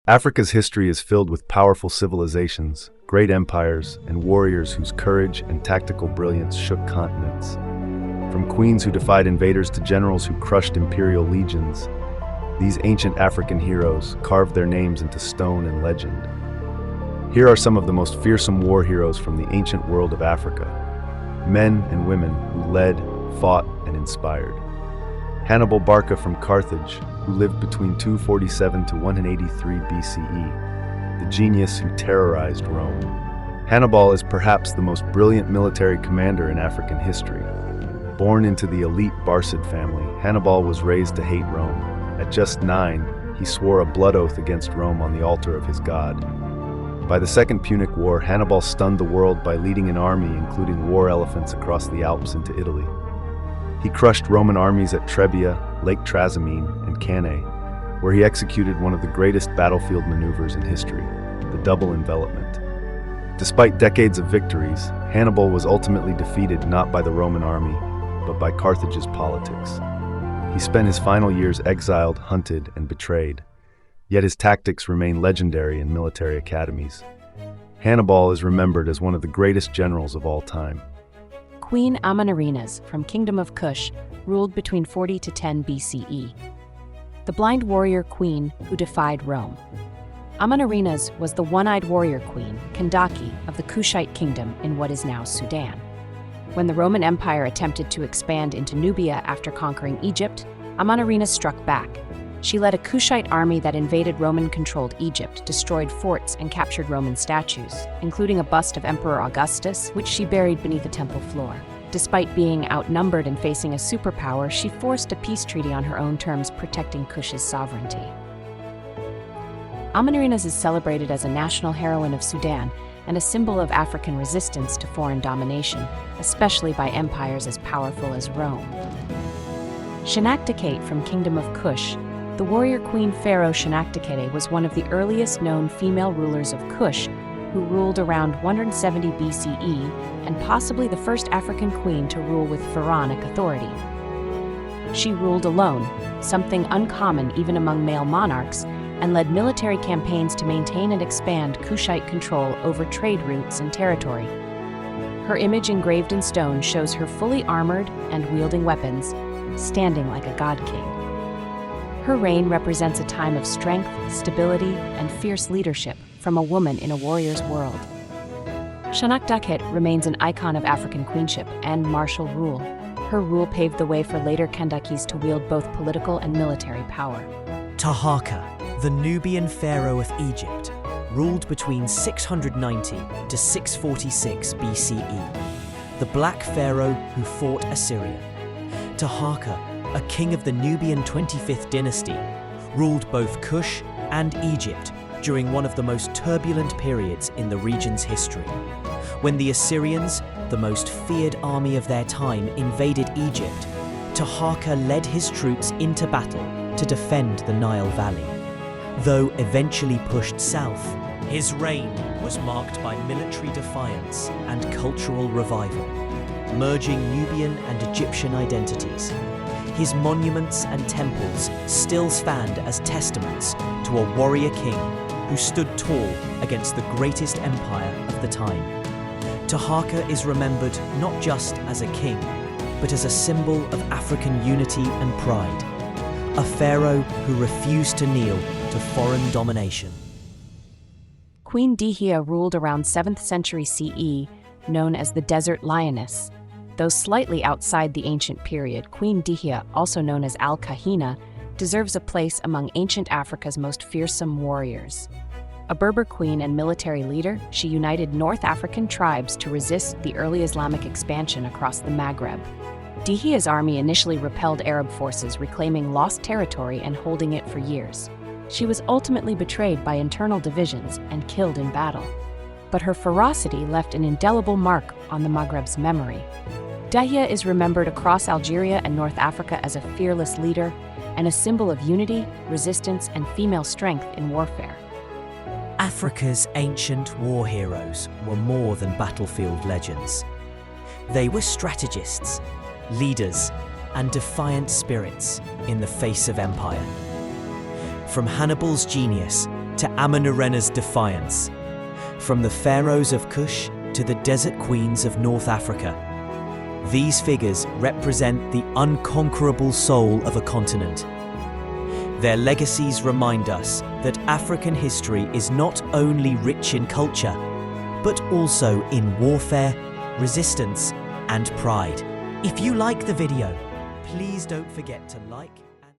Africa's history is filled with powerful civilizations, great empires, and warriors whose courage and tactical brilliance shook continents. From queens who defied invaders to generals who crushed imperial legions, these ancient African heroes carved their names into stone and legend. Here are some of the most fearsome war heroes from the ancient world of Africa. Men and women who led, fought, and inspired. Hannibal Barca from Carthage, who lived between 247 to 183 BCE, the genius who terrorized Rome. Hannibal is perhaps the most brilliant military commander in African history. Born into the elite Barcid family, Hannibal was raised to hate Rome. At just 9, he swore a blood oath against Rome on the altar of his god. By the Second Punic War, Hannibal stunned the world by leading an army including war elephants across the Alps into Italy. He crushed Roman armies at Trebia, Lake Trasimene, and Cannae, where he executed one of the greatest battlefield maneuvers in history, the double envelopment. Despite decades of victories, Hannibal was ultimately defeated not by the Roman army, but by Carthage's politics. He spent his final years exiled, hunted, and betrayed. Yet his tactics remain legendary in military academies. Hannibal is remembered as one of the greatest generals of all time. Queen Amanirenas from Kingdom of Kush ruled between 40 to 10 BCE. The blind warrior queen who defied Rome. Amanirenas was the one-eyed warrior queen, Kandaki, of the Kushite kingdom in what is now Sudan. When the Roman Empire attempted to expand into Nubia after conquering Egypt, Amanirenas struck back. She led a Kushite army that invaded Roman-controlled Egypt, destroyed forts, and captured Roman statues, including a bust of Emperor Augustus, which she buried beneath the temple floor. Despite being outnumbered and facing a superpower, she forced a peace treaty on her own terms, protecting Kush's sovereignty. Amanirenas is celebrated as a national heroine of Sudan and a symbol of African resistance to foreign domination, especially by empires as powerful as Rome. Shenaktakate from Kingdom of Kush. The warrior queen pharaoh Shenaktakate was one of the earliest known female rulers of Kush, who ruled around 170 BCE and possibly the first African queen to rule with pharaonic authority. She ruled alone, something uncommon even among male monarchs, and led military campaigns to maintain and expand Kushite control over trade routes and territory. Her image engraved in stone shows her fully armored and wielding weapons, standing like a god king. Her reign represents a time of strength, stability, and fierce leadership from a woman in a warrior's world. Shenaktakate remains an icon of African queenship and martial rule. Her rule paved the way for later Kandakis to wield both political and military power. Taharqa, the Nubian pharaoh of Egypt, ruled between 690 to 646 BCE, the Black Pharaoh who fought Assyria. Taharqa, a king of the Nubian 25th dynasty, ruled both Kush and Egypt during one of the most turbulent periods in the region's history. When the Assyrians, the most feared army of their time, invaded Egypt, Taharqa led his troops into battle to defend the Nile Valley. Though eventually pushed south, his reign was marked by military defiance and cultural revival, merging Nubian and Egyptian identities. His monuments and temples still stand as testaments to a warrior king who stood tall against the greatest empire of the time. Taharqa is remembered not just as a king, but as a symbol of African unity and pride, a pharaoh who refused to kneel to foreign domination. Queen Dihia ruled around 7th century CE, known as the Desert Lioness. Though slightly outside the ancient period, Queen Dihia, also known as Al-Kahina, deserves a place among ancient Africa's most fearsome warriors. A Berber queen and military leader, she united North African tribes to resist the early Islamic expansion across the Maghreb. Dihia's army initially repelled Arab forces, reclaiming lost territory and holding it for years. She was ultimately betrayed by internal divisions and killed in battle. But her ferocity left an indelible mark on the Maghreb's memory. Dihia is remembered across Algeria and North Africa as a fearless leader and a symbol of unity, resistance, and female strength in warfare. Africa's ancient war heroes were more than battlefield legends. They were strategists, leaders, and defiant spirits in the face of empire. From Hannibal's genius to Amenarena's defiance. From the pharaohs of Kush to the desert queens of North Africa, these figures represent the unconquerable soul of a continent. Their legacies remind us that African history is not only rich in culture, but also in warfare, resistance, and pride. If you like the video, please don't forget to like,